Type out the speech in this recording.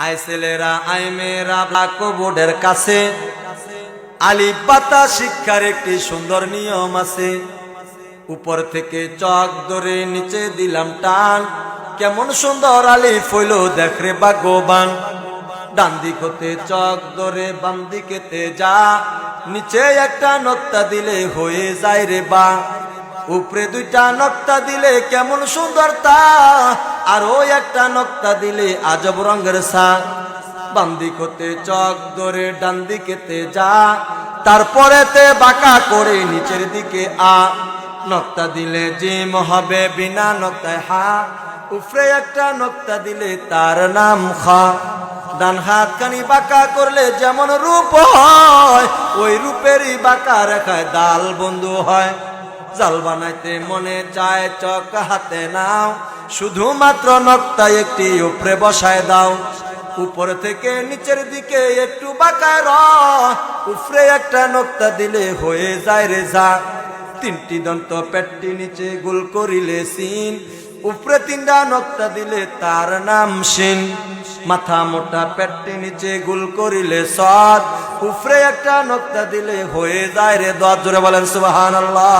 I ছেলেরা I মেয়েরা ব্ল্যাকবোর্ডের কাছে আলিফ বাতা শিক্ষার একটি সুন্দর নিয়ম আছে। উপর থেকে চক ধরে নিচে দিলাম টান, কেমন সুন্দর আলিফ হইল দেখরে ভাগ্যবান। ডান দিক হতে চক ধরে বাম দিকেতে যা, নিচে একটা নক্তা দিলে হয়ে যায় রে বা। উপরে দুইটা নক্তা দিলে কেমন সুন্দর তা, আর ওই একটা নক্তা দিলে আজব রঙের সা। বাম দিক হতে চক ধরে ডান দিকেতে যা, তারপরেতে বাঁকা করে নিচের দিকে আ। নক্তা দিলে জিম হবে বিনা নক্তায় হা, উপরে একটা নক্তা দিলে তার নাম খা। ডান হাত কানি বাঁকা করলে যেমন রূপ হয়, ওই রূপেরই বাঁকা রেখায় দাল বন্ধু হয়। জাল বানাইতে মনে চায় চক হাতে নাও, শুধুমাত্র নক্তা একটি উপরে বসায় দাও। উপর থেকে নিচের দিকে একটু বাঁকায় উপরে একটা নক্তা দিলে হয়ে যায় রে যা। তিনটি দন্ত পেটটি নিচে গোল করিলে সিন, উপরে তিনটা নক্তা দিলে তার নাম সিন। মাথা মোটা পেটটি নিচে গোল করিলে সদ, উপরে একটা নক্তা দিলে হয়ে যায় রে দদ। জোরে বলেন সুবহানাল্লাহ।